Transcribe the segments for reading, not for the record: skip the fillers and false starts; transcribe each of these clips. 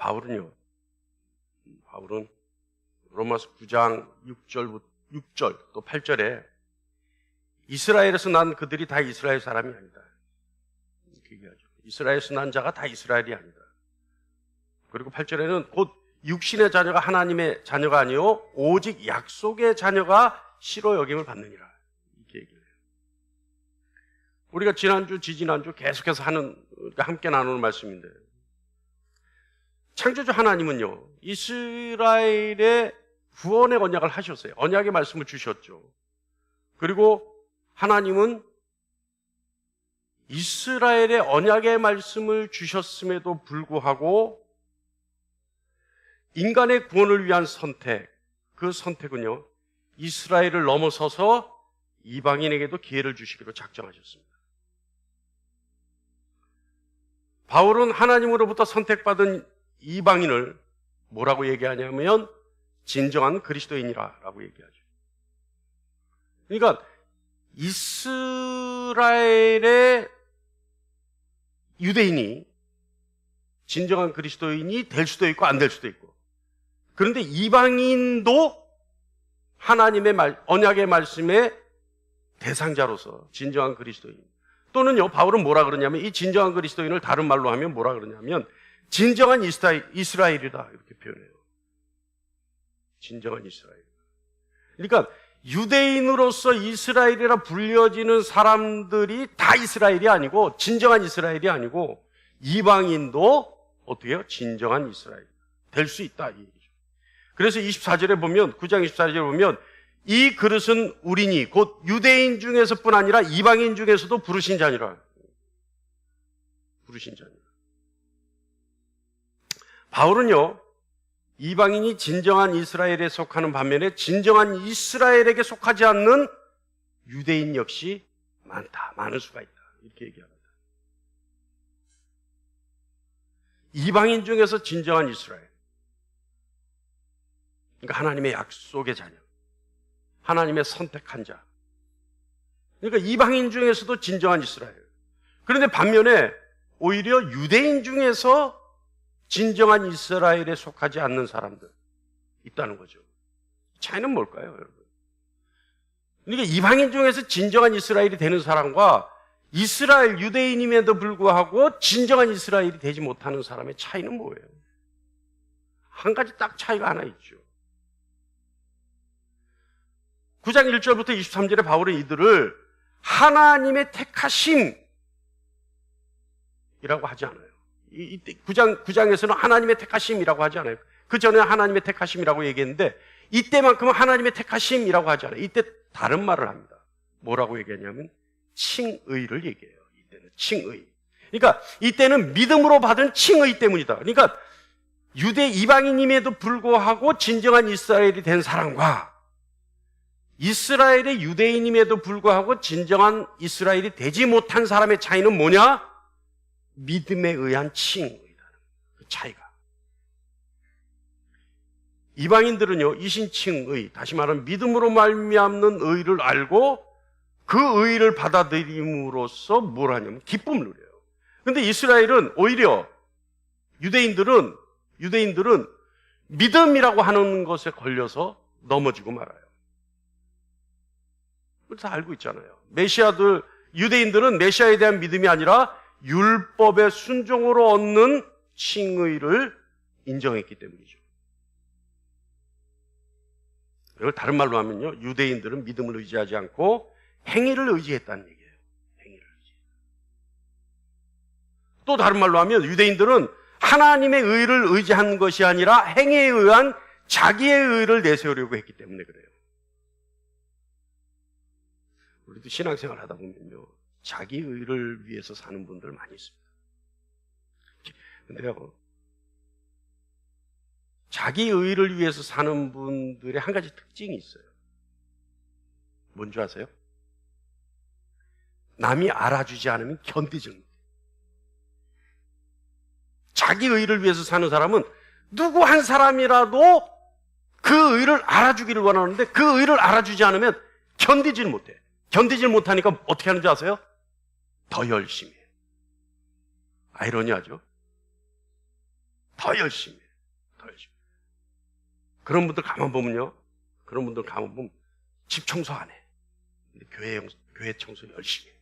바울은 로마서 9장 6절 또 8절에 이스라엘에서 난 그들이 다 이스라엘 사람이 아니다, 이렇게 얘기하죠. 이스라엘에서 난 자가 다 이스라엘이 아니다. 그리고 8절에는 곧 육신의 자녀가 하나님의 자녀가 아니요 오직 약속의 자녀가 실로 여김을 받느니라, 이렇게 얘기해요. 우리가 지난주, 지지난주 계속해서 함께 나누는 말씀인데, 창조주 하나님은요, 이스라엘의 구원의 언약을 하셨어요. 언약의 말씀을 주셨죠. 그리고 하나님은 이스라엘의 언약의 말씀을 주셨음에도 불구하고 인간의 구원을 위한 선택, 그 선택은요, 이스라엘을 넘어서서 이방인에게도 기회를 주시기로 작정하셨습니다. 바울은 하나님으로부터 선택받은 이방인을 뭐라고 얘기하냐면 진정한 그리스도인이라고 얘기하죠. 그러니까 이스라엘의 유대인이 진정한 그리스도인이 될 수도 있고 안 될 수도 있고, 그런데 이방인도 하나님의 언약의 말씀의 대상자로서 진정한 그리스도인, 또는요, 바울은 뭐라 그러냐면 이 진정한 그리스도인을 다른 말로 하면 뭐라 그러냐면 진정한 이스라엘이다, 이렇게 표현해요. 진정한 이스라엘. 그러니까 유대인으로서 이스라엘이라 불려지는 사람들이 다 이스라엘이 아니고, 진정한 이스라엘이 아니고, 이방인도 어떻게 해요? 진정한 이스라엘 될 수 있다, 이 얘기죠. 그래서 24절에 보면, 9장 24절에 보면 이 그릇은 우리니 곧 유대인 중에서뿐 아니라 이방인 중에서도 부르신 자니라. 부르신 자니라. 바울은요, 이방인이 진정한 이스라엘에 속하는 반면에 진정한 이스라엘에게 속하지 않는 유대인 역시 많을 수가 있다, 이렇게 얘기합니다. 이방인 중에서 진정한 이스라엘, 그러니까 하나님의 약속의 자녀, 하나님의 선택한 자, 그러니까 이방인 중에서도 진정한 이스라엘. 그런데 반면에 오히려 유대인 중에서 진정한 이스라엘에 속하지 않는 사람들 있다는 거죠. 차이는 뭘까요, 여러분? 그러니까 이방인 중에서 진정한 이스라엘이 되는 사람과 이스라엘 유대인임에도 불구하고 진정한 이스라엘이 되지 못하는 사람의 차이는 뭐예요? 한 가지 딱 차이가 하나 있죠. 9장 1절부터 23절에 바울은 이들을 하나님의 택하심이라고 하지 않아요. 9장에서는 하나님의 택하심이라고 하지 않아요. 그 전에 하나님의 택하심이라고 얘기했는데 이때만큼은 하나님의 택하심이라고 하지 않아요. 이때 다른 말을 합니다. 뭐라고 얘기하냐면 칭의를 얘기해요. 이때는 칭의. 그러니까 이때는 믿음으로 받은 칭의 때문이다. 그러니까 유대 이방인임에도 불구하고 진정한 이스라엘이 된 사람과 이스라엘의 유대인임에도 불구하고 진정한 이스라엘이 되지 못한 사람의 차이는 뭐냐? 믿음에 의한 칭의다. 그 차이가. 이방인들은요, 이신칭의, 다시 말하면 믿음으로 말미암는 의를 알고 그 의를 받아들임으로써 뭘 하냐면 기쁨을 누려요. 그런데 이스라엘은 오히려 유대인들은 믿음이라고 하는 것에 걸려서 넘어지고 말아요. 그래서 알고 있잖아요. 유대인들은 메시아에 대한 믿음이 아니라 율법의 순종으로 얻는 칭의를 인정했기 때문이죠. 이걸 다른 말로 하면요, 유대인들은 믿음을 의지하지 않고 행위를 의지했다는 얘기예요. 행위를 의지. 또 다른 말로 하면 유대인들은 하나님의 의를 의지한 것이 아니라 행위에 의한 자기의 의를 내세우려고 했기 때문에 그래요. 우리도 신앙생활 하다 보면요, 자기 의를 위해서 사는 분들 많이 있습니다. 근데요, 자기 의를 위해서 사는 분들의 한 가지 특징이 있어요. 뭔지 아세요? 남이 알아주지 않으면 견디지 못해요. 자기 의를 위해서 사는 사람은 누구 한 사람이라도 그 의를 알아주기를 원하는데 그 의를 알아주지 않으면 견디지를 못해. 견디지를 못하니까 어떻게 하는지 아세요? 더 열심히 해요. 아이러니하죠? 더 열심히 해요. 더 열심히. 그런 분들 가만 보면요. 그런 분들 가만 보면 집 청소 안 해. 근데 교회 청소 열심히 해.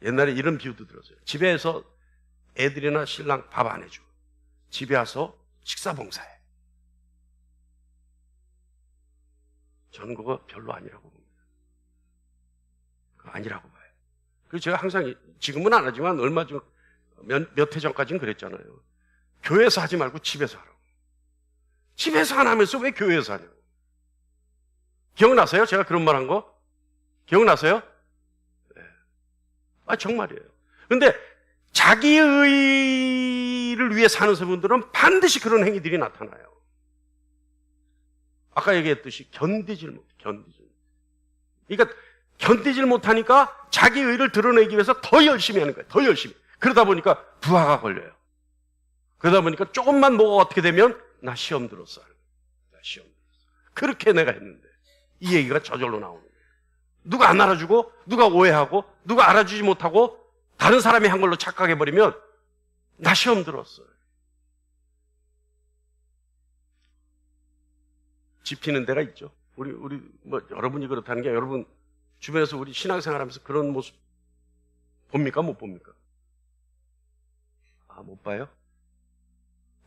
옛날에 이런 비유도 들었어요. 집에서 애들이나 신랑 밥 안 해줘. 집에 와서 식사 봉사해. 저는 그거 별로 아니라고 봅니다. 아니라고 봐요. 그래서 제가 항상, 지금은 안 하지만 얼마 전, 몇 해 전까지는 그랬잖아요. 교회에서 하지 말고 집에서 하라고. 집에서 안 하면서 왜 교회에서 하냐고. 기억나세요? 제가 그런 말 한 거? 기억나세요? 네. 정말이에요. 근데 자기의 의를 위해 사는 분들은 반드시 그런 행위들이 나타나요. 아까 얘기했듯이 견디질 못해. 그러니까 견디질 못하니까 자기 의를 드러내기 위해서 더 열심히 하는 거예요. 더 열심히. 그러다 보니까 부하가 걸려요. 그러다 보니까 조금만 뭐가 어떻게 되면 나 시험 들었어. 나 시험 들었어. 그렇게 내가 했는데 이 얘기가 저절로 나오는 거예요. 누가 안 알아주고 누가 오해하고 누가 알아주지 못하고 다른 사람이 한 걸로 착각해버리면 나 시험 들었어요. 짚히는 데가 있죠. 우리 뭐 여러분이 그렇다는 게 여러분 주변에서 우리 신앙생활하면서 그런 모습 봅니까? 못 봅니까? 못 봐요?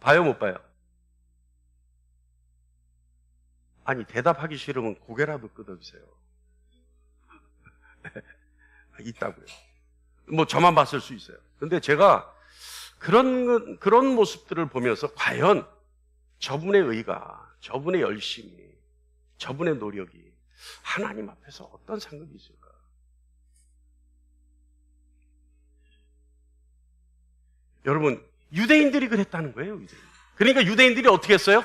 봐요, 못 봐요? 아니, 대답하기 싫으면 고개라도 끄덕이세요. 있다고요. 뭐 저만 봤을 수 있어요. 근데 제가 그런 모습들을 보면서 과연 저분의 의가, 저분의 열심이, 저분의 노력이 하나님 앞에서 어떤 상급이 있을까? 여러분, 유대인들이 그랬다는 거예요, 유대인. 그러니까 유대인들이 어떻게 했어요?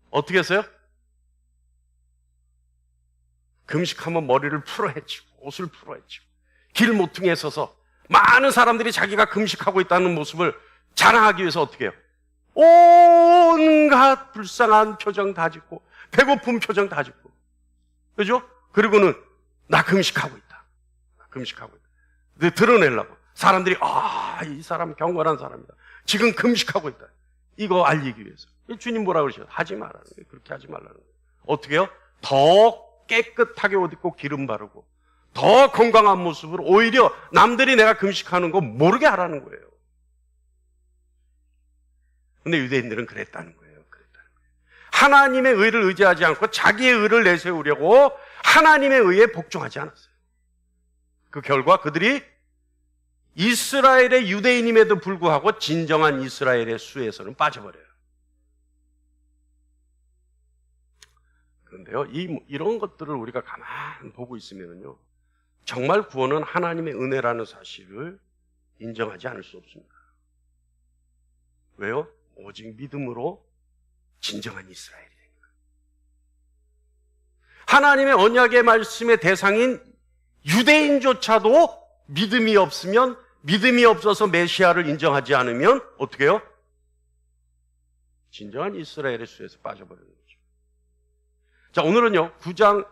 어떻게 했어요? 금식하면 머리를 풀어헤치고 옷을 풀어헤치고 길 모퉁이에 서서 많은 사람들이 자기가 금식하고 있다는 모습을 자랑하기 위해서 어떻게 해요? 온갖 불쌍한 표정 다 짓고 배고픈 표정 다 짓고 그죠? 그리고는 나 금식하고 있다. 금식하고 있다. 드러내려고 사람들이 이 사람 경건한 사람이다. 지금 금식하고 있다. 이거 알리기 위해서. 주님 뭐라고 그러셔요? 하지 말라는 거예요. 그렇게 하지 말라는 거예요. 어떻게 해요? 더 깨끗하게 옷 입고 기름 바르고 더 건강한 모습으로 오히려 남들이 내가 금식하는 거 모르게 하라는 거예요. 근데 유대인들은 그랬다는 거예요. 하나님의 의를 의지하지 않고 자기의 의를 내세우려고 하나님의 의에 복종하지 않았어요. 그 결과 그들이 이스라엘의 유대인임에도 불구하고 진정한 이스라엘의 수에서는 빠져버려요. 그런데요, 이런 것들을 우리가 가만히 보고 있으면요, 정말 구원은 하나님의 은혜라는 사실을 인정하지 않을 수 없습니다. 왜요? 오직 믿음으로 진정한 이스라엘이 됩니다. 하나님의 언약의 말씀의 대상인 유대인조차도 믿음이 없으면, 믿음이 없어서 메시아를 인정하지 않으면 어떻게 해요? 진정한 이스라엘의 수에서 빠져버리는 거죠. 자, 오늘은요, 10장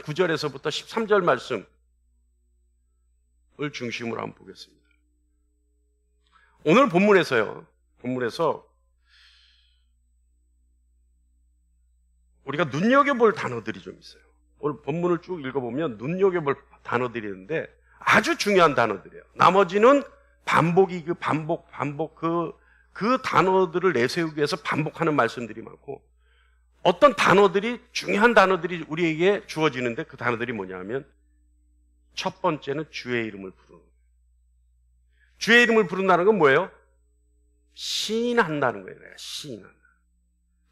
9절에서부터 13절 말씀을 중심으로 한번 보겠습니다. 오늘 본문에서 우리가 눈여겨볼 단어들이 좀 있어요. 오늘 본문을 쭉 읽어보면 눈여겨볼 단어들이 있는데 아주 중요한 단어들이에요. 나머지는 그 단어들을 내세우기 위해서 반복하는 말씀들이 많고 어떤 단어들이, 중요한 단어들이 우리에게 주어지는데 그 단어들이 뭐냐면 첫 번째는 주의 이름을 부르는 거예요. 주의 이름을 부른다는 건 뭐예요? 시인한다는 거예요. 시인한다.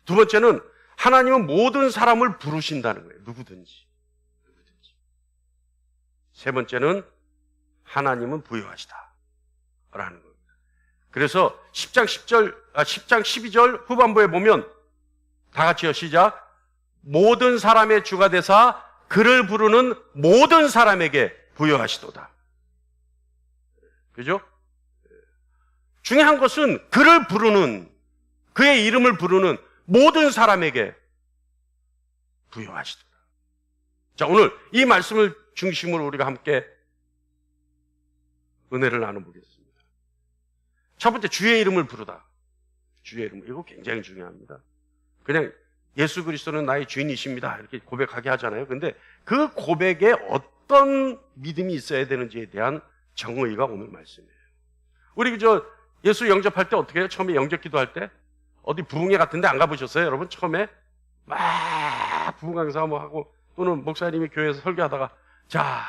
두 번째는 하나님은 모든 사람을 부르신다는 거예요. 누구든지. 세 번째는 하나님은 부유하시다 라는 겁니다. 그래서 10장 12절 후반부에 보면 다 같이요, 시작. 모든 사람의 주가 되사 그를 부르는 모든 사람에게 부여하시도다. 그죠? 중요한 것은 그를 부르는, 그의 이름을 부르는 모든 사람에게 부여하시도다. 자, 오늘 이 말씀을 중심으로 우리가 함께 은혜를 나눠보겠습니다. 첫 번째, 주의 이름을 부르다. 주의 이름, 이거 굉장히 중요합니다. 그냥 예수 그리스도는 나의 주인이십니다 이렇게 고백하게 하잖아요. 근데 그 고백에 어떤 믿음이 있어야 되는지에 대한 정의가 오늘 말씀이에요. 우리 예수 영접할 때 어떻게 해요? 처음에 영접 기도할 때 어디 부흥회 같은데 안 가보셨어요? 여러분 처음에 막 부흥 강사 뭐 하고 또는 목사님이 교회에서 설교하다가 자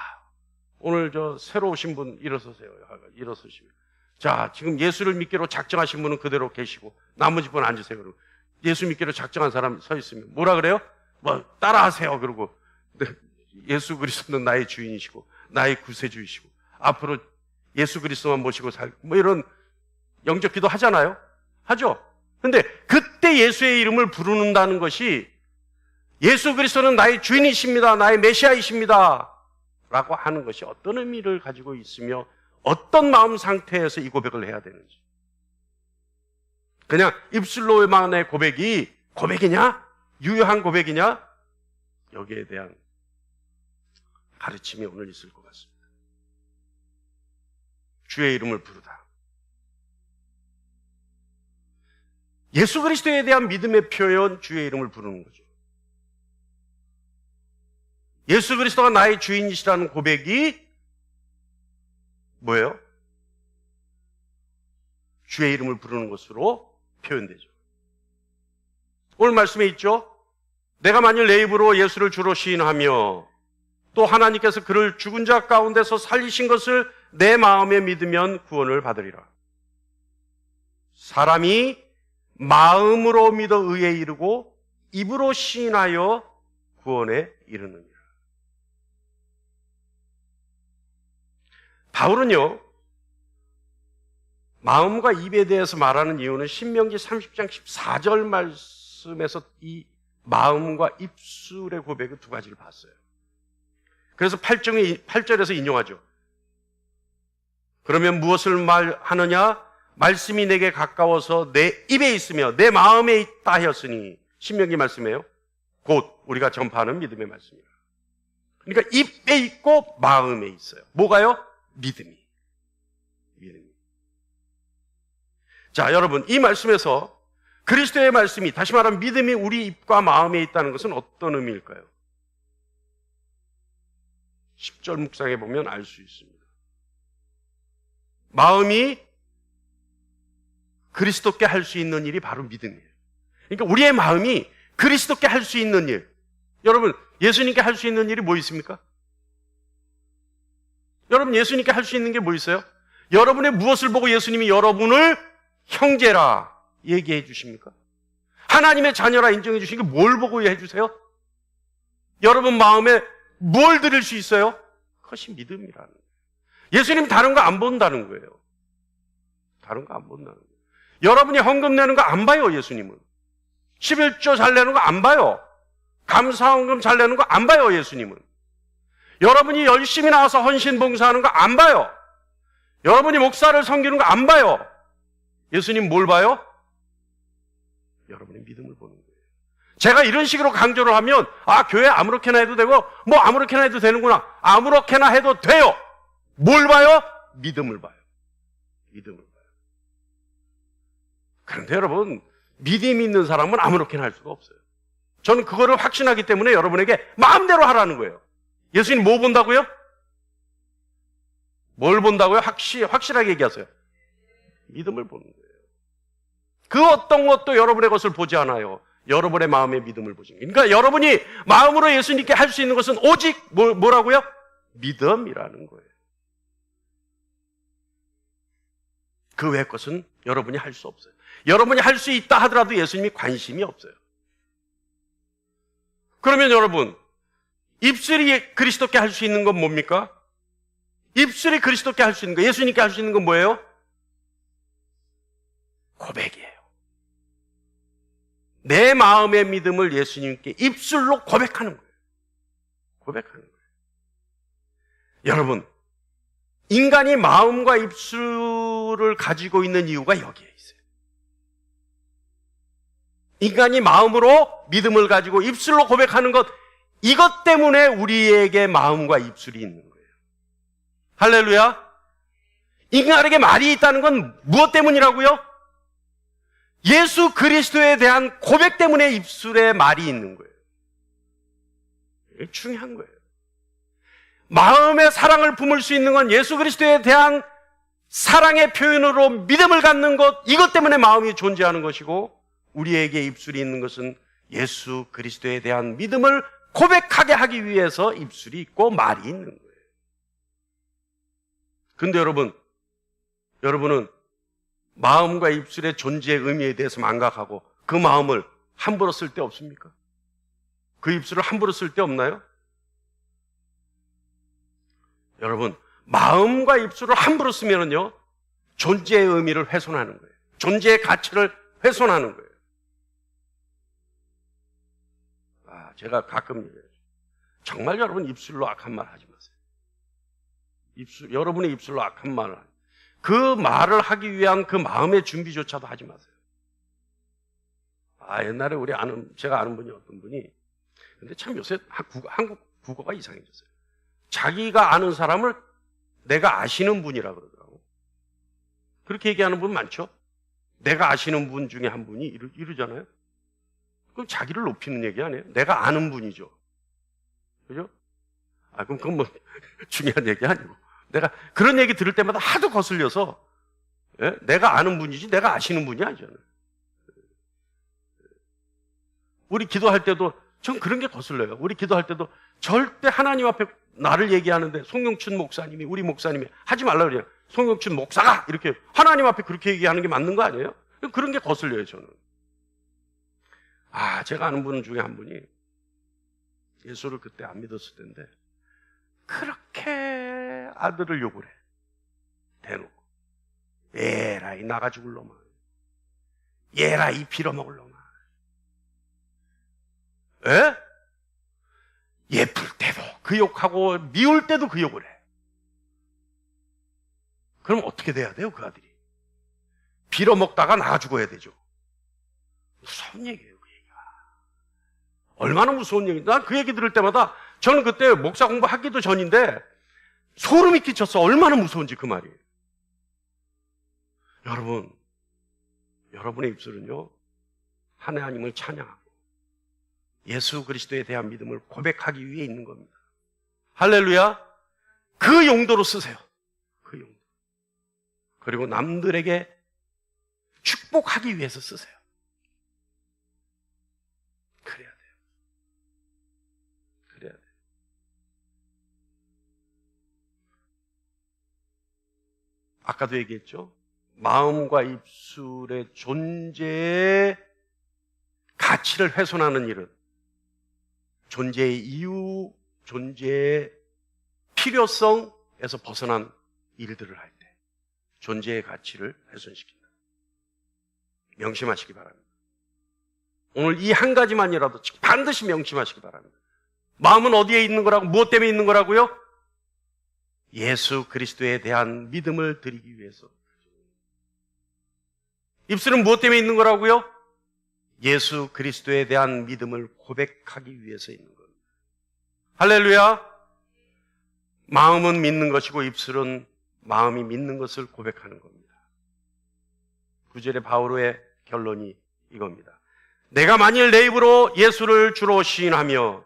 오늘 새로 오신 분 일어서세요. 일어서시면 자 지금 예수를 믿기로 작정하신 분은 그대로 계시고 나머지 분 앉으세요. 그러고 예수 믿기로 작정한 사람 서 있으면 뭐라 그래요? 뭐 따라하세요. 그러고 예수 그리스도는 나의 주인이시고 나의 구세주이시고 앞으로 예수 그리스도만 모시고 뭐 이런 영접 기도 하잖아요. 하죠. 근데 그때 예수의 이름을 부르는다는 것이 예수 그리스도는 나의 주인이십니다. 나의 메시아이십니다. 라고 하는 것이 어떤 의미를 가지고 있으며 어떤 마음 상태에서 이 고백을 해야 되는지. 그냥 입술로만의 고백이 고백이냐? 유효한 고백이냐? 여기에 대한 가르침이 오늘 있을 것 같습니다. 주의 이름을 부르다. 예수 그리스도에 대한 믿음의 표현, 주의 이름을 부르는 거죠. 예수 그리스도가 나의 주인이시라는 고백이 뭐예요? 주의 이름을 부르는 것으로 표현되죠. 오늘 말씀에 있죠? 내가 만일 내 입으로 예수를 주로 시인하며 또 하나님께서 그를 죽은 자 가운데서 살리신 것을 내 마음에 믿으면 구원을 받으리라. 사람이 마음으로 믿어 의에 이르고 입으로 시인하여 구원에 이르느니라. 바울은요, 마음과 입에 대해서 말하는 이유는 신명기 30장 14절 말씀에서 이 마음과 입술의 고백의 두 가지를 봤어요. 그래서 8절에서 인용하죠. 그러면 무엇을 말하느냐? 말씀이 내게 가까워서 내 입에 있으며 내 마음에 있다 하였으니 신명기 말씀이에요. 곧 우리가 전파하는 믿음의 말씀이라. 그러니까 입에 있고 마음에 있어요. 뭐가요? 믿음이. 자, 여러분, 이 말씀에서 그리스도의 말씀이, 다시 말하면 믿음이 우리 입과 마음에 있다는 것은 어떤 의미일까요? 10절 묵상해 보면 알 수 있습니다. 마음이 그리스도께 할 수 있는 일이 바로 믿음이에요. 그러니까 우리의 마음이 그리스도께 할 수 있는 일. 여러분, 예수님께 할 수 있는 일이 뭐 있습니까? 여러분, 예수님께 할 수 있는 게 뭐 있어요? 여러분의 무엇을 보고 예수님이 여러분을 형제라 얘기해 주십니까? 하나님의 자녀라 인정해 주신 게 뭘 보고 해 주세요? 여러분 마음에 뭘 드릴 수 있어요? 그것이 믿음이라는 거예요. 예수님 다른 거 안 본다는 거예요. 다른 거 안 본다는 거예요. 여러분이 헌금 내는 거 안 봐요, 예수님은. 11조 잘 내는 거 안 봐요. 감사헌금 잘 내는 거 안 봐요, 예수님은. 여러분이 열심히 나와서 헌신 봉사하는 거 안 봐요. 여러분이 목사를 섬기는 거 안 봐요. 예수님 뭘 봐요? 여러분의 믿음을 보는 거예요. 제가 이런 식으로 강조를 하면 교회 아무렇게나 해도 되고 뭐 아무렇게나 해도 되는구나. 아무렇게나 해도 돼요. 뭘 봐요? 믿음을 봐요. 믿음을 봐요. 그런데 여러분, 믿음이 있는 사람은 아무렇게나 할 수가 없어요. 저는 그거를 확신하기 때문에 여러분에게 마음대로 하라는 거예요. 예수님 뭐 본다고요? 뭘 본다고요? 확실하게 얘기하세요. 믿음을 보는 거예요. 그 어떤 것도 여러분의 것을 보지 않아요. 여러분의 마음의 믿음을 보신 거예요. 그러니까 여러분이 마음으로 예수님께 할 수 있는 것은 오직 뭐라고요? 믿음이라는 거예요. 그 외의 것은 여러분이 할 수 없어요. 여러분이 할 수 있다 하더라도 예수님이 관심이 없어요. 그러면 여러분, 입술이 그리스도께 할 수 있는 건 뭡니까? 입술이 그리스도께 할 수 있는 거, 예수님께 할 수 있는 건 뭐예요? 고백이에요. 내 마음의 믿음을 예수님께 입술로 고백하는 거예요. 고백하는 거예요. 여러분, 인간이 마음과 입술을 가지고 있는 이유가 여기에 있어요. 인간이 마음으로 믿음을 가지고 입술로 고백하는 것, 이것 때문에 우리에게 마음과 입술이 있는 거예요. 할렐루야. 인간에게 말이 있다는 건 무엇 때문이라고요? 예수 그리스도에 대한 고백 때문에 입술에 말이 있는 거예요. 이게 중요한 거예요. 마음의 사랑을 품을 수 있는 건 예수 그리스도에 대한 사랑의 표현으로 믿음을 갖는 것, 이것 때문에 마음이 존재하는 것이고, 우리에게 입술이 있는 것은 예수 그리스도에 대한 믿음을 고백하게 하기 위해서 입술이 있고 말이 있는 거예요. 근데 여러분은 마음과 입술의 존재의 의미에 대해서 망각하고 그 마음을 함부로 쓸 때 없습니까? 그 입술을 함부로 쓸 때 없나요? 여러분, 마음과 입술을 함부로 쓰면은요, 존재의 의미를 훼손하는 거예요. 존재의 가치를 훼손하는 거예요. 제가 가끔 얘기해요. 정말 여러분 입술로 악한 말 하지 마세요. 여러분의 입술로 악한 말을 하지. 그 말을 하기 위한 그 마음의 준비조차도 하지 마세요. 옛날에 제가 아는 분이 어떤 분이, 근데 참 요새 한국 국어가 이상해졌어요. 자기가 아는 사람을 내가 아시는 분이라 그러더라고. 그렇게 얘기하는 분 많죠? 내가 아시는 분 중에 한 분이 이러잖아요. 그럼 자기를 높이는 얘기 아니에요? 내가 아는 분이죠. 그죠? 그럼 그건 뭐 중요한 얘기 아니고. 내가 그런 얘기 들을 때마다 하도 거슬려서, 예? 내가 아는 분이지 내가 아시는 분이 아니잖아요. 우리 기도할 때도 전 그런 게 거슬려요. 우리 기도할 때도 절대 하나님 앞에 나를 얘기하는데 송영춘 목사님이, 우리 목사님이 하지 말라고 그래요. 송영춘 목사가 이렇게 하나님 앞에 그렇게 얘기하는 게 맞는 거 아니에요? 그런 게 거슬려요, 저는. 제가 아는 분 중에 한 분이 예수를 그때 안 믿었을 텐데 그렇게 아들을 욕을 해. 대놓고. 얘라, 이 나가 죽을 놈아. 얘라, 이 빌어먹을 놈아. 에? 예쁠 때도 그 욕하고 미울 때도 그 욕을 해. 그럼 어떻게 돼야 돼요, 그 아들이? 빌어먹다가 나가 죽어야 되죠. 무서운 얘기예요, 그 얘기가. 얼마나 무서운 얘기인지. 난 그 얘기 들을 때마다, 저는 그때 목사 공부하기도 전인데 소름이 끼쳤어. 얼마나 무서운지 그 말이. 여러분의 입술은요, 하나님을 찬양하고 예수 그리스도에 대한 믿음을 고백하기 위해 있는 겁니다. 할렐루야. 그 용도로 쓰세요. 그 용도. 그리고 남들에게 축복하기 위해서 쓰세요. 그래야 돼요. 그래야 돼요. 아까도 얘기했죠. 마음과 입술의 존재의 가치를 훼손하는 일은 존재의 이유, 존재의 필요성에서 벗어난 일들을 할 때 존재의 가치를 훼손시킨다. 명심하시기 바랍니다. 오늘 이 한 가지만이라도 반드시 명심하시기 바랍니다. 마음은 어디에 있는 거라고? 무엇 때문에 있는 거라고요? 예수 그리스도에 대한 믿음을 드리기 위해서. 입술은 무엇 때문에 있는 거라고요? 예수 그리스도에 대한 믿음을 고백하기 위해서 있는 겁니다. 할렐루야. 마음은 믿는 것이고 입술은 마음이 믿는 것을 고백하는 겁니다. 9절의 바오로의 결론이 이겁니다. 내가 만일 내 입으로 예수를 주로 시인하며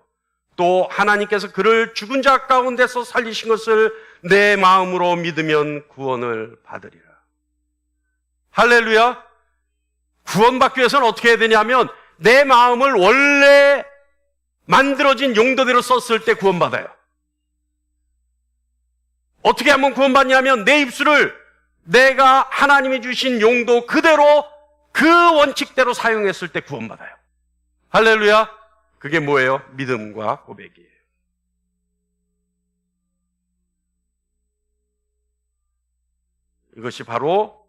또 하나님께서 그를 죽은 자 가운데서 살리신 것을 내 마음으로 믿으면 구원을 받으리라. 할렐루야. 구원받기 위해서는 어떻게 해야 되냐면 내 마음을 원래 만들어진 용도대로 썼을 때 구원받아요. 어떻게 하면 구원받냐면 내 입술을 내가 하나님이 주신 용도 그대로 그 원칙대로 사용했을 때 구원받아요. 할렐루야. 그게 뭐예요? 믿음과 고백이에요. 이것이 바로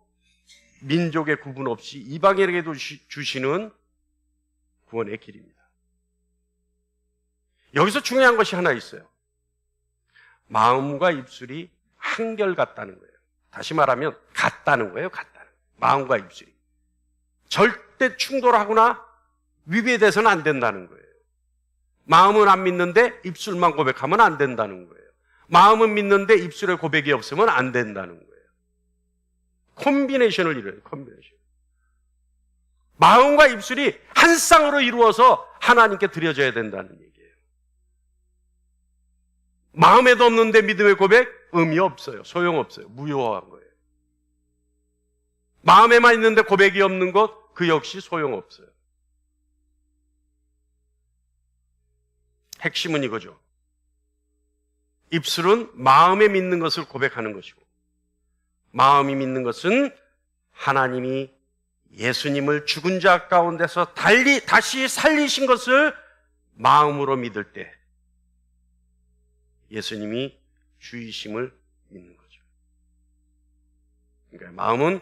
민족의 구분 없이 이방인에게도 주시는 구원의 길입니다. 여기서 중요한 것이 하나 있어요. 마음과 입술이 한결같다는 거예요. 다시 말하면 같다는 거예요. 같다는 거예요. 마음과 입술이 절대 충돌하거나 위배돼서는 안 된다는 거예요. 마음은 안 믿는데 입술만 고백하면 안 된다는 거예요. 마음은 믿는데 입술에 고백이 없으면 안 된다는 거예요. 콤비네이션을 이루어요. 콤비네이션. 마음과 입술이 한 쌍으로 이루어서 하나님께 드려져야 된다는 얘기예요. 마음에도 없는데 믿음의 고백? 의미 없어요. 소용없어요. 무효한 거예요. 마음에만 있는데 고백이 없는 것? 그 역시 소용없어요. 핵심은 이거죠. 입술은 마음에 믿는 것을 고백하는 것이고, 마음이 믿는 것은 하나님이 예수님을 죽은 자 가운데서 다시 살리신 것을 마음으로 믿을 때 예수님이 주이심을 믿는 거죠. 그러니까 마음은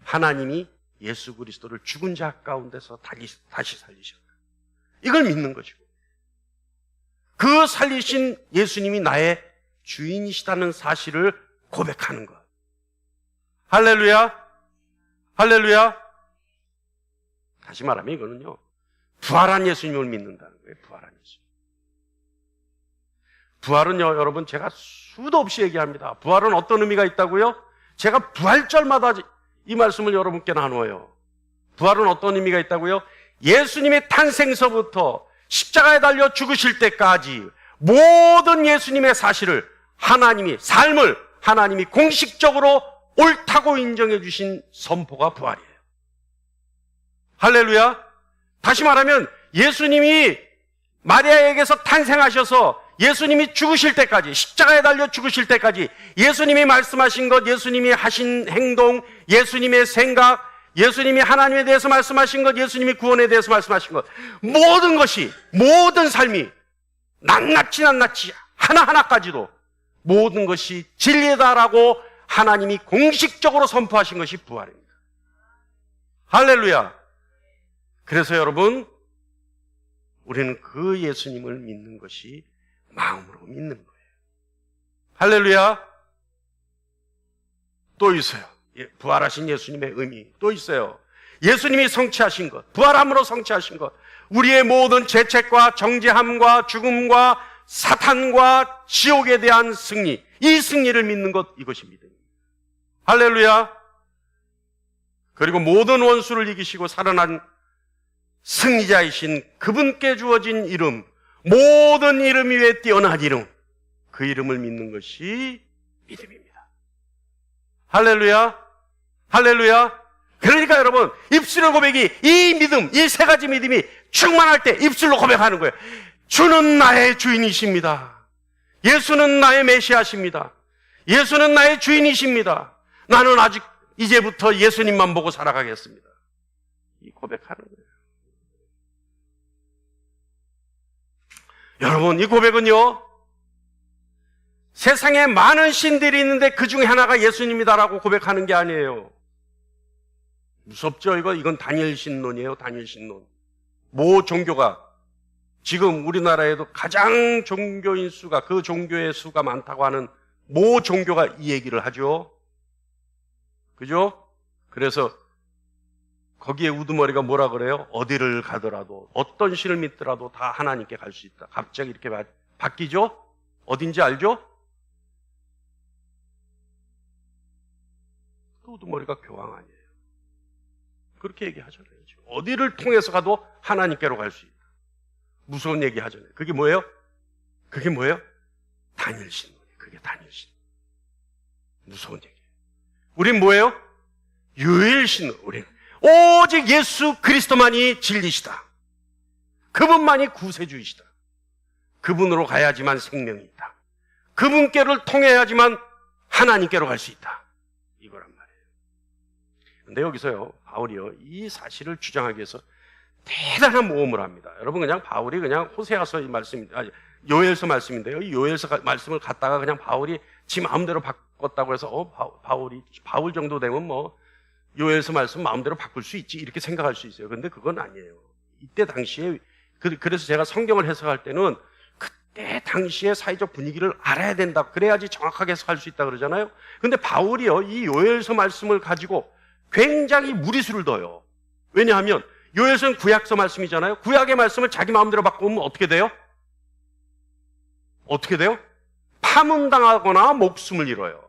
하나님이 예수 그리스도를 죽은 자 가운데서 다시 살리셨다. 이걸 믿는 것이고, 그 살리신 예수님이 나의 주인이시다는 사실을 고백하는 것. 할렐루야! 할렐루야! 다시 말하면 이거는요, 부활한 예수님을 믿는다는 거예요. 부활한 예수님. 부활은요, 여러분, 제가 수도 없이 얘기합니다. 부활은 어떤 의미가 있다고요? 제가 부활절마다 이 말씀을 여러분께 나누어요. 부활은 어떤 의미가 있다고요? 예수님의 탄생서부터 십자가에 달려 죽으실 때까지 모든 예수님의 사실을 삶을 하나님이 공식적으로 옳다고 인정해 주신 선포가 부활이에요. 할렐루야! 다시 말하면 예수님이 마리아에게서 탄생하셔서 예수님이 죽으실 때까지, 십자가에 달려 죽으실 때까지 예수님이 말씀하신 것, 예수님이 하신 행동, 예수님의 생각, 예수님이 하나님에 대해서 말씀하신 것, 예수님이 구원에 대해서 말씀하신 것, 모든 것이, 모든 삶이 낱낱이 하나하나까지도 모든 것이 진리다라고 하나님이 공식적으로 선포하신 것이 부활입니다. 할렐루야! 그래서 여러분, 우리는 그 예수님을 믿는 것이 마음으로 믿는 거예요. 할렐루야! 또 있어요. 부활하신 예수님의 의미 또 있어요. 예수님이 성취하신 것, 부활함으로 성취하신 것, 우리의 모든 죄책과 정죄함과 죽음과 사탄과 지옥에 대한 승리, 이 승리를 믿는 것, 이것이 믿음입니다. 할렐루야! 그리고 모든 원수를 이기시고 살아난 승리자이신 그분께 주어진 이름, 모든 이름 위에 뛰어난 이름, 그 이름을 믿는 것이 믿음입니다. 할렐루야! 할렐루야! 그러니까 여러분, 입술의 고백이, 이 믿음, 이 세 가지 믿음이 충만할 때 입술로 고백하는 거예요. 주는 나의 주인이십니다. 예수는 나의 메시아십니다. 예수는 나의 주인이십니다. 나는 아직 이제부터 예수님만 보고 살아가겠습니다. 이 고백하는 거예요. 여러분, 이 고백은요, 세상에 많은 신들이 있는데 그 중에 하나가 예수님이다라고 고백하는 게 아니에요. 무섭죠? 이건 다니엘 신론이에요. 다니엘 신론. 모 종교가, 지금 우리나라에도 가장 종교인 수가, 그 종교의 수가 많다고 하는 모 종교가 이 얘기를 하죠. 그죠? 그래서 거기에 우두머리가 뭐라 그래요? 어디를 가더라도, 어떤 신을 믿더라도 다 하나님께 갈 수 있다. 갑자기 이렇게 바뀌죠? 어딘지 알죠? 그 우두머리가 교황 아니에요. 그렇게 얘기하잖아요. 지금. 어디를 통해서 가도 하나님께로 갈 수 있다. 무서운 얘기 하잖아요. 그게 뭐예요? 그게 뭐예요? 다니엘 신론이에요. 그게 다니엘 신론. 무서운 얘기예요. 우린 뭐예요? 유일 신론. 우린 오직 예수 그리스도만이 진리시다. 그분만이 구세주이시다. 그분으로 가야지만 생명이 있다. 그분께를 통해야지만 하나님께로 갈 수 있다. 이거란 말이에요. 근데 여기서요, 바울이요, 이 사실을 주장하기 위해서 대단한 모험을 합니다. 여러분, 그냥 바울이 그냥 호세아서 요엘서 말씀인데요. 이 요엘서 말씀을 갖다가 그냥 바울이 지 마음대로 바꿨다고 해서 바울 정도 되면 뭐 요엘서 말씀 마음대로 바꿀 수 있지, 이렇게 생각할 수 있어요. 근데 그건 아니에요. 이때 당시에, 그래서 제가 성경을 해석할 때는 그때 당시의 사회적 분위기를 알아야 된다. 그래야지 정확하게 해석할 수 있다 그러잖아요. 근데 바울이요, 이 요엘서 말씀을 가지고 굉장히 무리수를 둬요. 왜냐하면 요엘서는 구약서 말씀이잖아요. 구약의 말씀을 자기 마음대로 바꾸면 어떻게 돼요? 어떻게 돼요? 파문당하거나 목숨을 잃어요.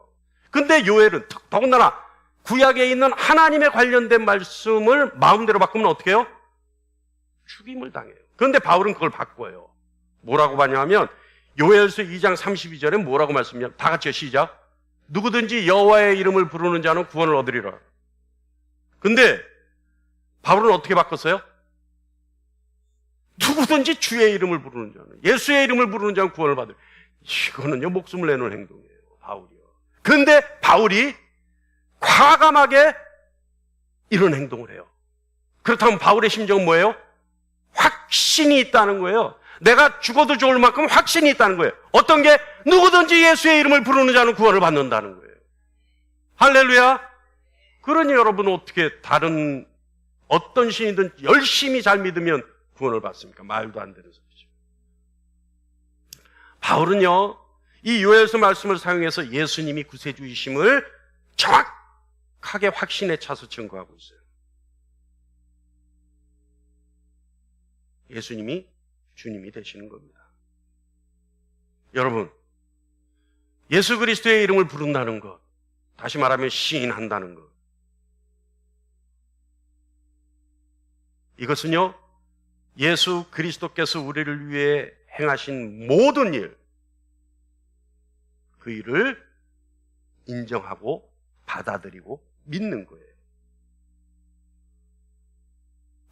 근데 요엘은 더군다나 구약에 있는 하나님에 관련된 말씀을 마음대로 바꾸면 어떻게 해요? 죽임을 당해요. 그런데 바울은 그걸 바꿔요. 뭐라고 하냐면 요엘서 2장 32절에 뭐라고 말씀이냐? 다 같이요, 시작. 누구든지 여호와의 이름을 부르는 자는 구원을 얻으리라. 근데 바울은 어떻게 바꿨어요? 누구든지 주의 이름을 부르는 자는, 예수의 이름을 부르는 자는 구원을 받으리라. 이거는요, 목숨을 내놓은 행동이에요, 바울이요. 근데 바울이 과감하게 이런 행동을 해요. 그렇다면 바울의 심정은 뭐예요? 확신이 있다는 거예요. 내가 죽어도 좋을 만큼 확신이 있다는 거예요. 어떤 게? 누구든지 예수의 이름을 부르는 자는 구원을 받는다는 거예요. 할렐루야. 그러니 여러분, 어떻게 다른 어떤 신이든 열심히 잘 믿으면 구원을 받습니까? 말도 안 되는 소리죠. 바울은요, 이 요엘서 말씀을 사용해서 예수님이 구세주이심을 정확하게 확신에 차서 증거하고 있어요. 예수님이 주님이 되시는 겁니다. 여러분, 예수 그리스도의 이름을 부른다는 것, 다시 말하면 시인한다는 것, 이것은요, 예수 그리스도께서 우리를 위해 행하신 모든 일, 그 일을 인정하고 받아들이고 믿는 거예요.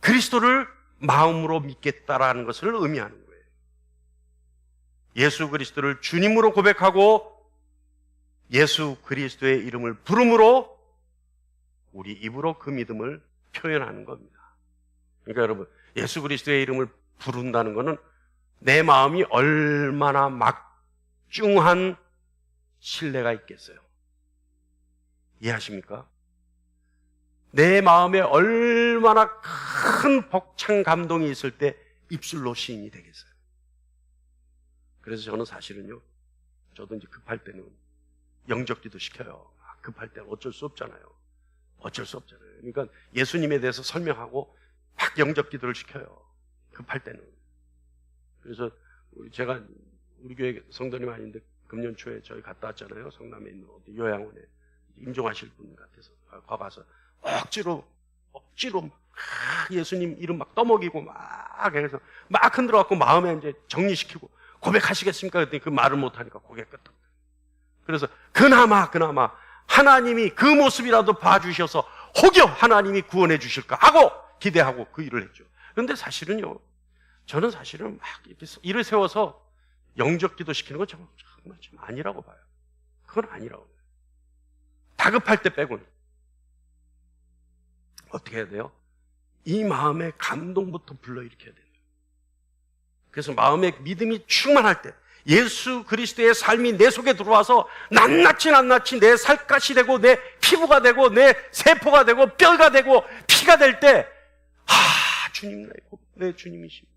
그리스도를 마음으로 믿겠다라는 것을 의미하는 거예요. 예수 그리스도를 주님으로 고백하고 예수 그리스도의 이름을 부름으로 우리 입으로 그 믿음을 표현하는 겁니다. 그러니까 여러분, 예수 그리스도의 이름을 부른다는 것은 내 마음이 얼마나 막중한 신뢰가 있겠어요. 이해하십니까? 내 마음에 얼마나 큰 벅찬 감동이 있을 때 입술로 시인이 되겠어요. 그래서 저는 사실은요, 저도 이제 급할 때는 영접기도 시켜요. 급할 때는 어쩔 수 없잖아요. 어쩔 수 없잖아요. 그러니까 예수님에 대해서 설명하고 막 영접기도를 시켜요. 급할 때는. 그래서 제가 우리 교회 성도님 아닌데 금년 초에 저희 갔다 왔잖아요. 성남에 있는 어디 요양원에 임종하실 분 같아서 가봐서 억지로 막 예수님 이름 막 떠먹이고 막 해서 막 흔들어 갖고 마음에 이제 정리시키고 고백하시겠습니까? 그랬더니 그 말을 못 하니까 고개 끄덕. 그래서 그나마 하나님이 그 모습이라도 봐주셔서 혹여 하나님이 구원해 주실까 하고 기대하고 그 일을 했죠. 그런데 사실은요, 저는 사실은 막 이렇게 일을 세워서 영접기도 시키는 건 정말 좀 아니라고 봐요. 그건 아니라고 봐요. 다급할 때 빼고는. 어떻게 해야 돼요? 이 마음의 감동부터 불러일으켜야 돼요. 그래서 마음의 믿음이 충만할 때 예수 그리스도의 삶이 내 속에 들어와서 낱낱이 내 살갗이 되고 내 피부가 되고 내 세포가 되고 뼈가 되고 피가 될 때 주님 내 주님이십니다.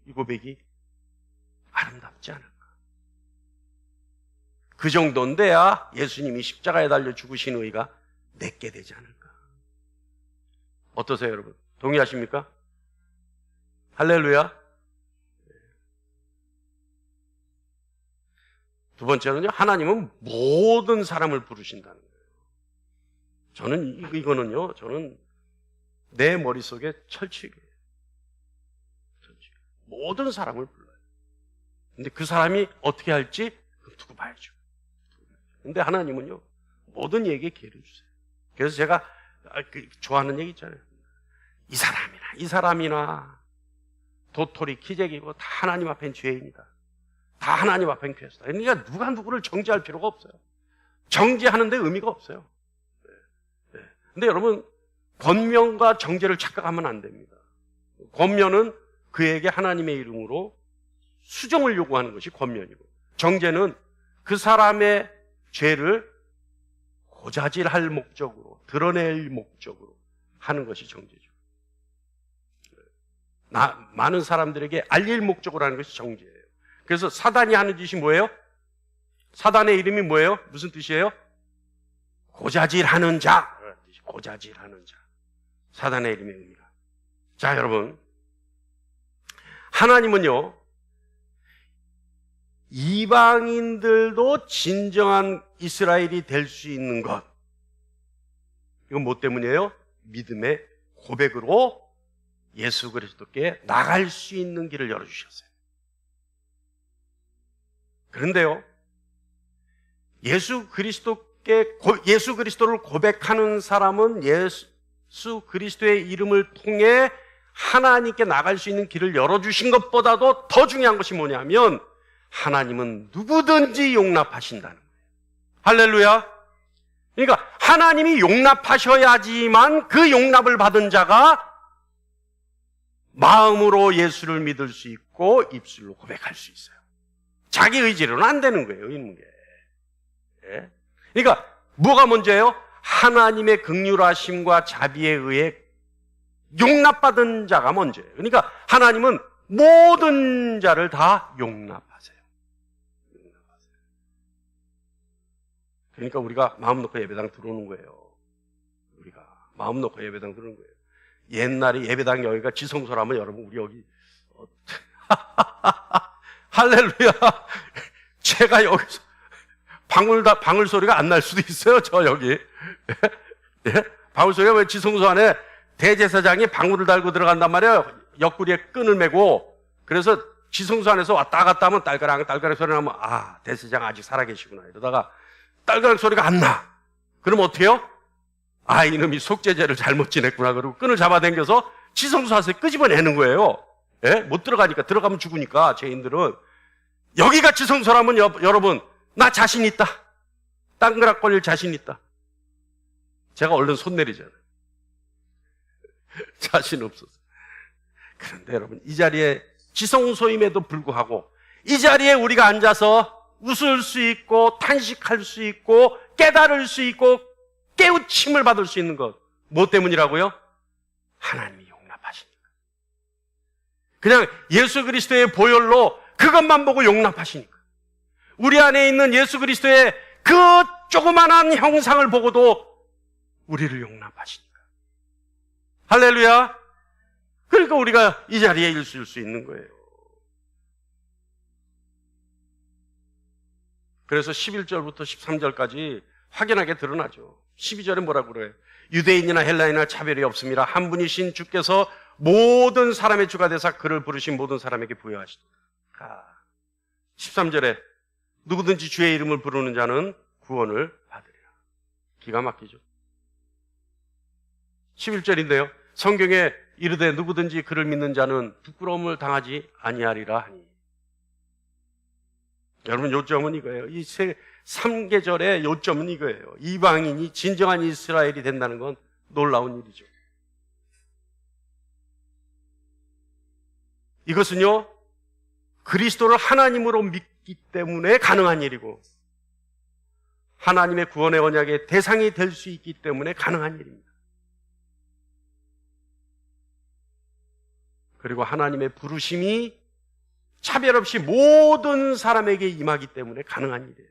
이 고백이 아름답지 않을까? 그 정도인데야 예수님이 십자가에 달려 죽으신 의가 내게 되지 않을까? 어떠세요, 여러분? 동의하십니까? 할렐루야. 두 번째는요, 하나님은 모든 사람을 부르신다는 거예요. 저는 내 머릿속에 철칙이에요. 모든 사람을 불러요. 근데 그 사람이 어떻게 할지 두고 봐야죠. 근데 하나님은요, 모든 얘기에 기회를 주세요. 그래서 제가 좋아하는 얘기 있잖아요. 이 사람이나 도토리, 기재기고 다 하나님 앞엔 죄인이다. 다 하나님 앞엔 죄수다. 그러니까 누가 누구를 정죄할 필요가 없어요. 정죄하는데 의미가 없어요. 근데 여러분, 권면과 정죄를 착각하면 안 됩니다. 권면은 그에게 하나님의 이름으로 수정을 요구하는 것이 권면이고, 정죄는 그 사람의 죄를 고자질할 목적으로, 드러낼 목적으로 하는 것이 정죄죠. 많은 사람들에게 알릴 목적으로 하는 것이 정죄예요. 그래서 사단이 하는 짓이 뭐예요? 사단의 이름이 뭐예요? 무슨 뜻이에요? 고자질하는 자. 고자질하는 자. 사단의 이름의 의미가. 자, 여러분, 하나님은요, 이방인들도 진정한 이스라엘이 될 수 있는 것, 이건 뭐 때문이에요? 믿음의 고백으로 예수 그리스도께 나갈 수 있는 길을 열어주셨어요. 그런데요, 예수 그리스도를 고백하는 사람은 예수 그리스도의 이름을 통해 하나님께 나갈 수 있는 길을 열어주신 것보다도 더 중요한 것이 뭐냐면 하나님은 누구든지 용납하신다는 거예요. 할렐루야. 그러니까 하나님이 용납하셔야지만 그 용납을 받은 자가 마음으로 예수를 믿을 수 있고 입술로 고백할 수 있어요. 자기 의지로는 안 되는 거예요, 이런 게. 예? 그러니까 뭐가 문제예요? 하나님의 긍휼하심과 자비에 의해 용납받은 자가 먼저예요. 그러니까 하나님은 모든 자를 다 용납하세요. 그러니까 우리가 마음 놓고 예배당 들어오는 거예요. 우리가 마음 놓고 예배당 들어오는 거예요. 옛날에 예배당 여기가 지성소라면 여러분 우리 여기 할렐루야. 제가 여기서 방울 소리가 안 날 수도 있어요. 저 여기 예? 방울 소리가 왜 지성소 안에 대제사장이 방울을 달고 들어간단 말이에요. 옆구리에 끈을 메고. 그래서 지성소 안에서 왔다 갔다 하면 딸가락 소리 나면 아, 대제사장 아직 살아계시구나. 이러다가 딸가락 소리가 안 나. 그럼 어떻게 해요? 아, 이놈이 속죄제를 잘못 지냈구나. 그러고 끈을 잡아당겨서 지성소 안에서 끄집어내는 거예요. 예? 못 들어가니까. 들어가면 죽으니까 죄인들은. 여기가 지성소라면 여러분 나 자신 있다. 땅그락 걸릴 자신 있다. 제가 얼른 손 내리잖아요. 자신 없어서. 그런데 여러분 이 자리에 지성소임에도 불구하고 이 자리에 우리가 앉아서 웃을 수 있고 탄식할 수 있고 깨달을 수 있고 깨우침을 받을 수 있는 것. 뭐 때문이라고요? 하나님이 용납하시니까. 그냥 예수 그리스도의 보혈로 그것만 보고 용납하시니까. 우리 안에 있는 예수 그리스도의 그 조그만한 형상을 보고도 우리를 용납하시니까. 할렐루야. 그러니까 우리가 이 자리에 있을 수 있는 거예요. 그래서 11절부터 13절까지 확연하게 드러나죠. 12절에 뭐라고 그래요? 유대인이나 헬라인이나 차별이 없습니다. 한 분이신 주께서 모든 사람의 주가 되사 그를 부르신 모든 사람에게 부여하시도다. 13절에 누구든지 주의 이름을 부르는 자는 구원을 받으리라. 기가 막히죠. 11절인데요. 성경에 이르되 누구든지 그를 믿는 자는 부끄러움을 당하지 아니하리라 하니. 여러분 요점은 이거예요. 이 3계절의 요점은 이거예요. 이방인이 진정한 이스라엘이 된다는 건 놀라운 일이죠. 이것은요, 그리스도를 하나님으로 믿기 때문에 가능한 일이고 하나님의 구원의 언약의 대상이 될 수 있기 때문에 가능한 일입니다. 그리고 하나님의 부르심이 차별 없이 모든 사람에게 임하기 때문에 가능한 일이에요.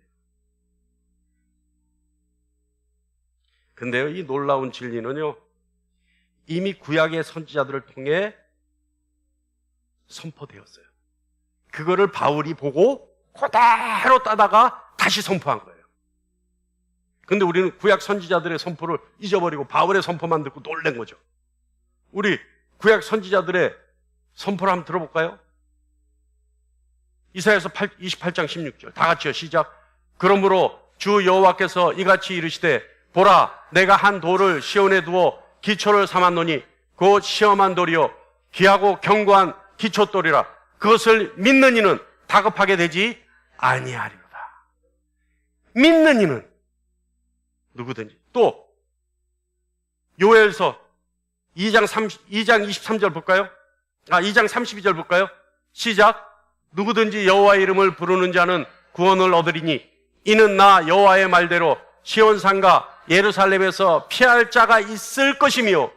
근데요, 이 놀라운 진리는요, 이미 구약의 선지자들을 통해 선포되었어요. 그거를 바울이 보고 그대로 따다가 다시 선포한 거예요. 근데 우리는 구약 선지자들의 선포를 잊어버리고 바울의 선포만 듣고 놀란 거죠. 우리 구약 선지자들의 선포를 한번 들어볼까요? 이사야서 28장 16절 다 같이요. 시작. 그러므로 주 여호와께서 이같이 이르시되 보라 내가 한 돌을 시온에 두어 기초를 삼았노니 곧 시험한 돌이요 귀하고 견고한 기초돌이라. 그것을 믿는 이는 다급하게 되지 아니하리로다. 믿는 이는 누구든지. 또 요엘서 2장 23절 볼까요? 2장 32절 볼까요? 시작. 누구든지 여호와의 이름을 부르는 자는 구원을 얻으리니 이는 나 여호와의 말대로 시온산과 예루살렘에서 피할 자가 있을 것이며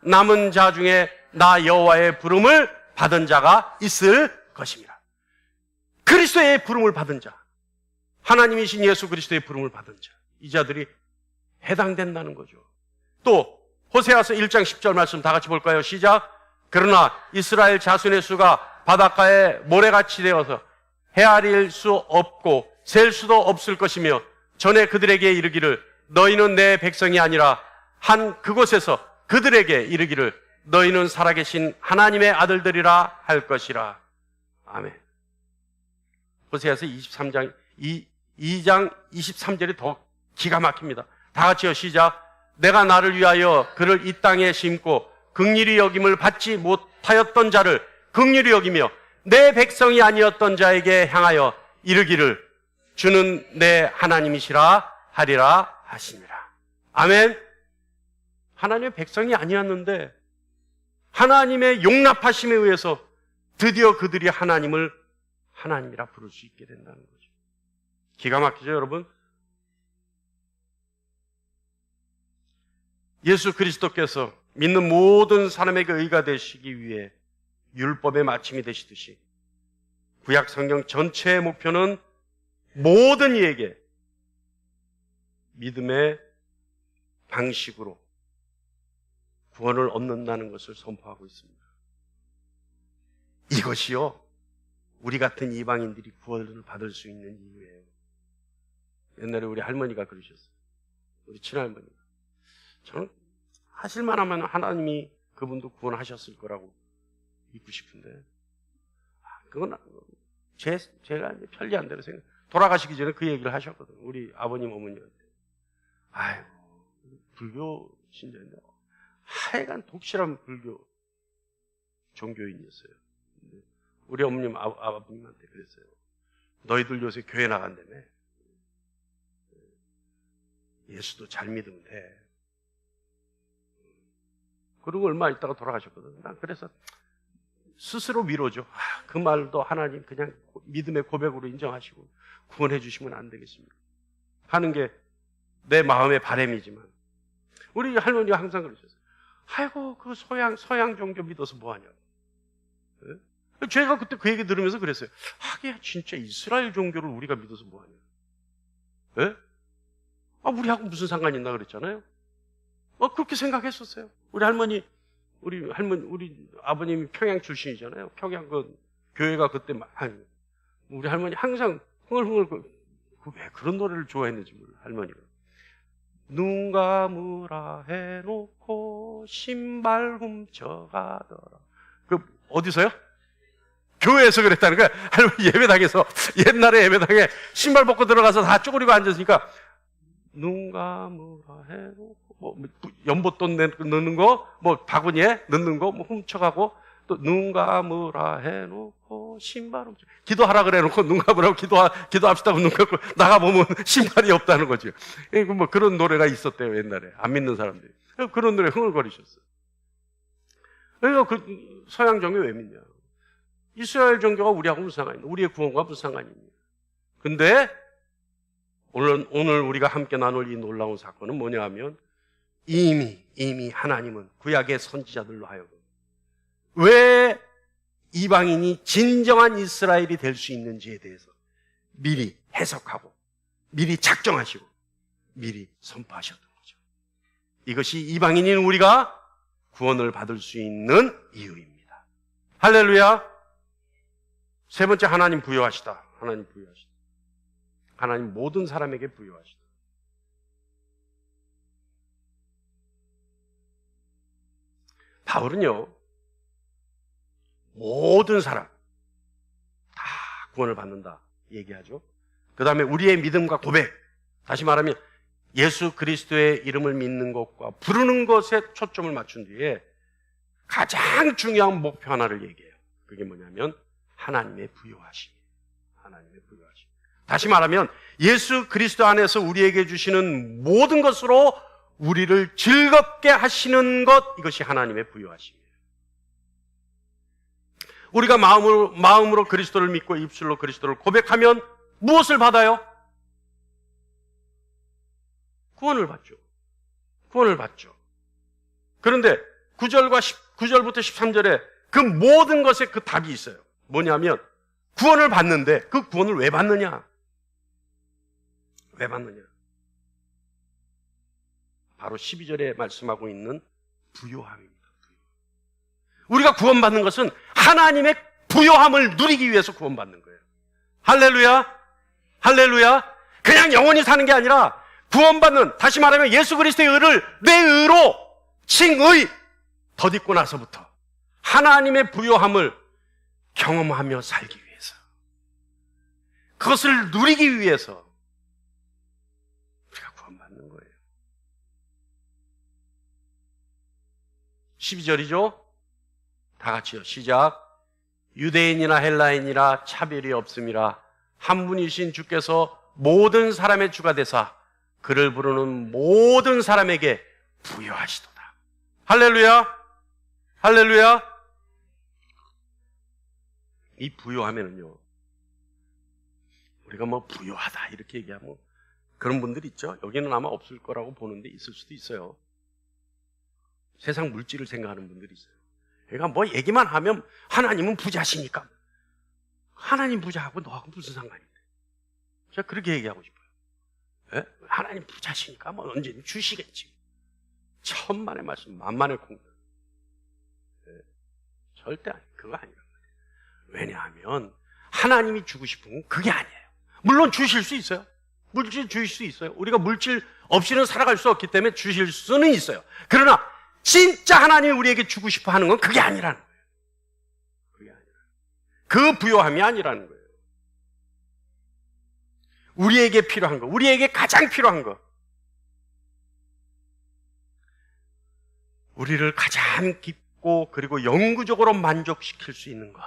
남은 자 중에 나 여호와의 부름을 받은 자가 있을 것입니다. 그리스도의 부름을 받은 자, 하나님이신 예수 그리스도의 부름을 받은 자, 이 자들이 해당된다는 거죠. 또 호세아서 1장 10절 말씀 다 같이 볼까요? 시작. 그러나 이스라엘 자손의 수가 바닷가에 모래같이 되어서 헤아릴 수 없고 셀 수도 없을 것이며 전에 그들에게 이르기를 너희는 내 백성이 아니라 한 그곳에서 그들에게 이르기를 너희는 살아계신 하나님의 아들들이라 할 것이라. 아멘. 호세아서 2장 23절이 더 기가 막힙니다. 다 같이요, 시작. 내가 나를 위하여 그를 이 땅에 심고 긍휼히 여김을 받지 못하였던 자를 긍휼히 여기며 내 백성이 아니었던 자에게 향하여 이르기를 주는 내 하나님이시라 하리라 하시니라. 아멘. 하나님의 백성이 아니었는데 하나님의 용납하심에 의해서 드디어 그들이 하나님을 하나님이라 부를 수 있게 된다는 거죠. 기가 막히죠, 여러분? 예수 그리스도께서 믿는 모든 사람에게 의가 되시기 위해 율법의 마침이 되시듯이 구약 성경 전체의 목표는 모든 이에게 믿음의 방식으로 구원을 얻는다는 것을 선포하고 있습니다. 이것이요, 우리 같은 이방인들이 구원을 받을 수 있는 이유예요. 옛날에 우리 할머니가 그러셨어요. 우리 친할머니가. 저는 하실만 하면 하나님이 그분도 구원하셨을 거라고 믿고 싶은데, 그건 제가 이제 편리한 대로 생각. 돌아가시기 전에 그 얘기를 하셨거든요. 우리 아버님, 어머니한테. 아이고, 불교 신자인데, 하여간 독실한 불교 종교인이었어요. 우리 어머님, 아버님한테 그랬어요. 너희들 요새 교회 나간다며. 예수도 잘 믿으면 돼. 그리고 얼마 있다가 돌아가셨거든. 난 그래서 스스로 위로죠. 그 말도 하나님 그냥 믿음의 고백으로 인정하시고 구원해 주시면 안 되겠습니까? 하는 게 내 마음의 바람이지만 우리 할머니가 항상 그러셨어요. 아이고 그 서양 종교 믿어서 뭐하냐. 네? 제가 그때 그 얘기 들으면서 그랬어요. 하긴 진짜 이스라엘 종교를 우리가 믿어서 뭐하냐. 네? 우리하고 무슨 상관이 있나 그랬잖아요. 그렇게 생각했었어요. 우리 아버님이 평양 출신이잖아요. 평양 그 교회가 그때 우리 할머니 항상 흥얼흥얼 왜 그런 노래를 좋아했는지 몰라. 할머니가 눈 감으라 해놓고 신발 훔쳐가더라. 그 어디서요? 교회에서 그랬다는 거야. 할머니 예배당에서 옛날에 예배당에 신발 벗고 들어가서 다 쪼그리고 앉았으니까 눈 감으라 해놓고 연못돈 넣는 거, 바구니에 넣는 거, 훔쳐가고, 또 눈 감으라 해놓고, 신발 훔쳐. 기도하라 그래 놓고, 눈 감으라고 기도합시다고 눈 감고, 나가보면 신발이 없다는 거죠. 그런 노래가 있었대요, 옛날에. 안 믿는 사람들이. 그런 노래 흥얼거리셨어요. 그러니까 그 서양 종교 왜 믿냐? 이스라엘 종교가 우리하고 무슨 상관이 있냐? 우리의 구원과 무슨 상관이 있냐? 근데, 오늘 우리가 함께 나눌 이 놀라운 사건은 뭐냐 하면 이미 하나님은 구약의 선지자들로 하여금 왜 이방인이 진정한 이스라엘이 될 수 있는지에 대해서 미리 해석하고 미리 작정하시고 미리 선포하셨던 거죠. 이것이 이방인인 우리가 구원을 받을 수 있는 이유입니다. 할렐루야. 세 번째, 하나님 부여하시다. 하나님 부여하시다. 하나님 모든 사람에게 부여하시다. 바울은요, 모든 사람 다 구원을 받는다 얘기하죠. 그 다음에 우리의 믿음과 고백, 다시 말하면 예수 그리스도의 이름을 믿는 것과 부르는 것에 초점을 맞춘 뒤에 가장 중요한 목표 하나를 얘기해요. 그게 뭐냐면 하나님의 부여하심. 하나님의 부여하심. 다시 말하면 예수 그리스도 안에서 우리에게 주시는 모든 것으로 우리를 즐겁게 하시는 것, 이것이 하나님의 부여하심이에요. 우리가 마음으로 그리스도를 믿고 입술로 그리스도를 고백하면 무엇을 받아요? 구원을 받죠. 구원을 받죠. 그런데 9절부터 13절에 그 모든 것에 그 답이 있어요. 뭐냐면 구원을 받는데 그 구원을 왜 받느냐? 왜 받느냐? 바로 12절에 말씀하고 있는 부요함입니다. 우리가 구원받는 것은 하나님의 부요함을 누리기 위해서 구원받는 거예요. 할렐루야. 할렐루야. 그냥 영원히 사는 게 아니라 구원받는, 다시 말하면 예수 그리스도의 의를 내 의로 칭의 덧입고 나서부터 하나님의 부요함을 경험하며 살기 위해서, 그것을 누리기 위해서 우리가 구원받는 거예요. 12절이죠. 다 같이요. 시작. 유대인이나 헬라인이라 차별이 없음이라 한 분이신 주께서 모든 사람의 주가 되사 그를 부르는 모든 사람에게 부여하시도다. 할렐루야. 할렐루야. 이 부여하면은요, 우리가 뭐 부여하다 이렇게 얘기하면 그런 분들 있죠. 여기는 아마 없을 거라고 보는데 있을 수도 있어요. 세상 물질을 생각하는 분들이 있어요. 그러니까 뭐 얘기만 하면 하나님은 부자시니까, 하나님 부자하고 너하고 무슨 상관인데, 제가 그렇게 얘기하고 싶어요. 예? 하나님 부자시니까 뭐 언제든 주시겠지. 천만의 말씀 만만의 콩. 예? 절대 그거 아니란 말이에요. 왜냐하면 하나님이 주고 싶은 건 그게 아니에요. 물론 주실 수 있어요. 물질 주실 수 있어요. 우리가 물질 없이는 살아갈 수 없기 때문에 주실 수는 있어요. 그러나 진짜 하나님이 우리에게 주고 싶어 하는 건 그게 아니라는 거예요. 그게 아니라, 그 부요함이 아니라는 거예요. 우리에게 필요한 거, 우리에게 가장 필요한 거, 우리를 가장 깊고 그리고 영구적으로 만족시킬 수 있는 것.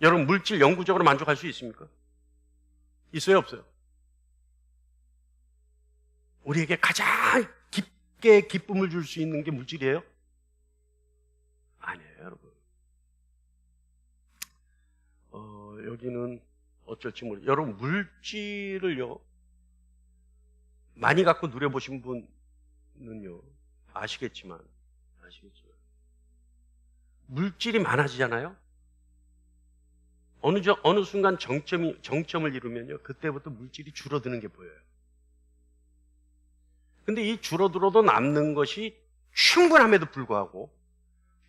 여러분, 물질 영구적으로 만족할 수 있습니까? 있어요, 없어요? 우리에게 가장 깊게 기쁨을 줄 수 있는 게 물질이에요? 아니에요, 여러분. 여기는 어쩔지 모르겠어요. 여러분, 물질을요, 많이 갖고 누려보신 분은요, 아시겠지만, 물질이 많아지잖아요? 어느 순간 정점을 이루면요, 그때부터 물질이 줄어드는 게 보여요. 근데 이 줄어들어도 남는 것이 충분함에도 불구하고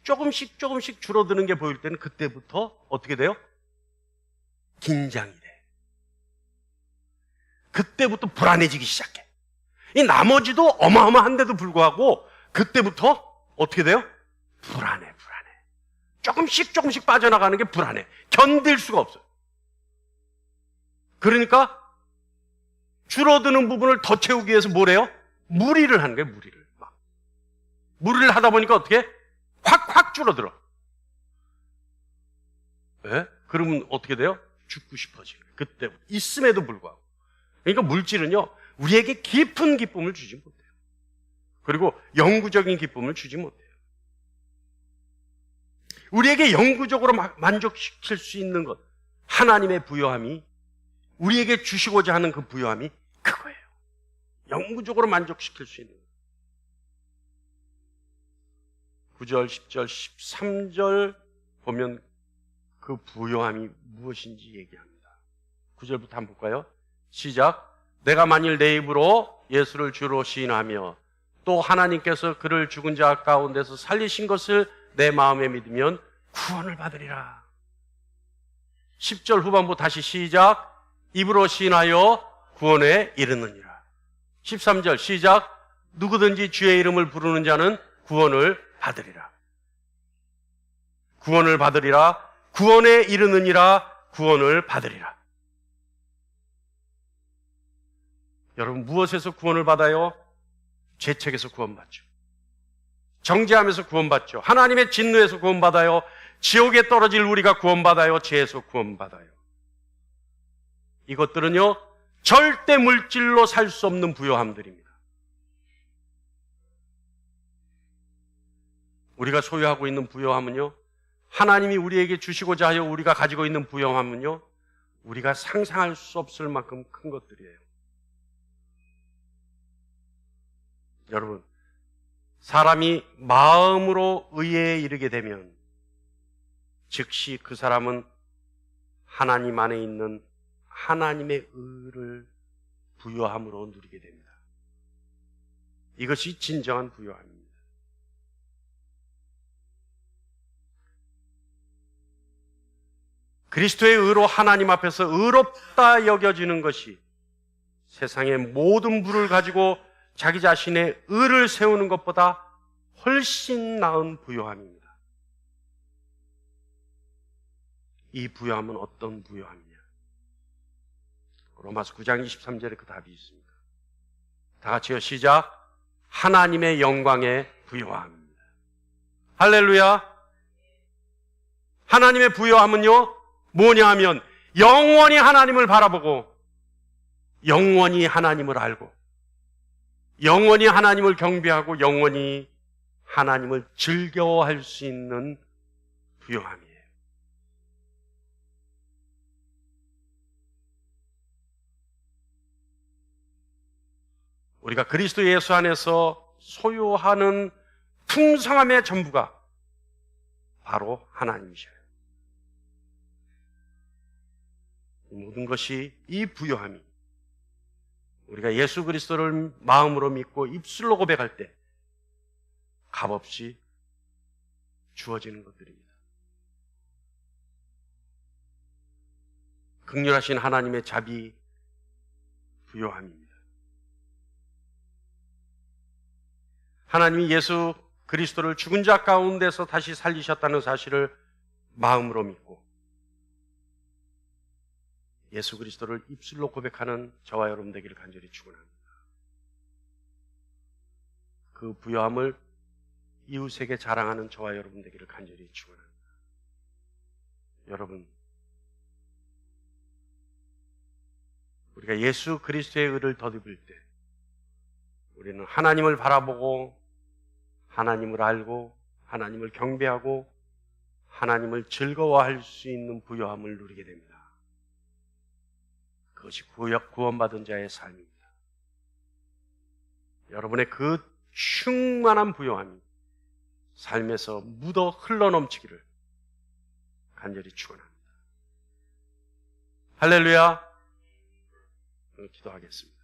조금씩 줄어드는 게 보일 때는 그때부터 어떻게 돼요? 긴장이 돼. 그때부터 불안해지기 시작해. 이 나머지도 어마어마한데도 불구하고 그때부터 어떻게 돼요? 불안해. 조금씩 빠져나가는 게 불안해. 견딜 수가 없어요. 그러니까 줄어드는 부분을 더 채우기 위해서 뭘 해요? 무리를 하는 거예요, 무리를. 무리를 하다 보니까 어떻게? 확 줄어들어. 예? 그러면 어떻게 돼요? 죽고 싶어지는 거예요. 그때부터. 있음에도 불구하고. 그러니까 물질은요, 우리에게 깊은 기쁨을 주지 못해요. 그리고 영구적인 기쁨을 주지 못해요. 우리에게 영구적으로 만족시킬 수 있는 것, 하나님의 부요함이, 우리에게 주시고자 하는 그 부요함이 그거예요. 영구적으로 만족시킬 수 있는 것. 9절, 10절, 13절 보면 그 부요함이 무엇인지 얘기합니다. 9절부터 한번 볼까요? 시작. 내가 만일 내 입으로 예수를 주로 시인하며 또 하나님께서 그를 죽은 자 가운데서 살리신 것을 내 마음에 믿으면 구원을 받으리라. 10절 후반부 다시 시작. 입으로 시인하여 구원에 이르느니라. 13절 시작. 누구든지 주의 이름을 부르는 자는 구원을 받으리라. 구원을 받으리라. 구원에 이르느니라. 구원을 받으리라. 여러분, 무엇에서 구원을 받아요? 죄책에서 구원받죠. 정죄함에서 구원받죠. 하나님의 진노에서 구원받아요. 지옥에 떨어질 우리가 구원받아요. 죄에서 구원받아요. 이것들은요, 절대 물질로 살 수 없는 부요함들입니다. 우리가 소유하고 있는 부요함은요, 하나님이 우리에게 주시고자 하여 우리가 가지고 있는 부요함은요, 우리가 상상할 수 없을 만큼 큰 것들이에요. 여러분, 사람이 마음으로 의에 이르게 되면 즉시 그 사람은 하나님 안에 있는 하나님의 의를 부요함으로 누리게 됩니다. 이것이 진정한 부요함입니다. 그리스도의 의로 하나님 앞에서 의롭다 여겨지는 것이 세상의 모든 부를 가지고 자기 자신의 의를 세우는 것보다 훨씬 나은 부요함입니다. 이 부요함은 어떤 부요함이냐? 로마서 9장 23절에 그 답이 있습니다. 다 같이요, 시작. 하나님의 영광의 부요함입니다. 할렐루야. 하나님의 부요함은요, 뭐냐 하면 영원히 하나님을 바라보고 영원히 하나님을 알고 영원히 하나님을 경배하고 영원히 하나님을 즐거워할 수 있는 부요함이에요. 우리가 그리스도 예수 안에서 소유하는 풍성함의 전부가 바로 하나님이셔요. 이 모든 것이, 이 부요함이 우리가 예수 그리스도를 마음으로 믿고 입술로 고백할 때 값없이 주어지는 것들입니다. 긍휼하신 하나님의 자비, 부요함입니다. 하나님이 예수 그리스도를 죽은 자 가운데서 다시 살리셨다는 사실을 마음으로 믿고 예수 그리스도를 입술로 고백하는 저와 여러분 되기를 간절히 축원합니다. 그 부요함을 이웃에게 자랑하는 저와 여러분 되기를 간절히 축원합니다. 여러분, 우리가 예수 그리스도의 의를 덧입을 때 우리는 하나님을 바라보고 하나님을 알고 하나님을 경배하고 하나님을 즐거워할 수 있는 부요함을 누리게 됩니다. 그것이 구원받은 자의 삶입니다. 여러분의 그 충만한 부요함이 삶에서 묻어 흘러넘치기를 간절히 축원합니다. 할렐루야. 기도하겠습니다.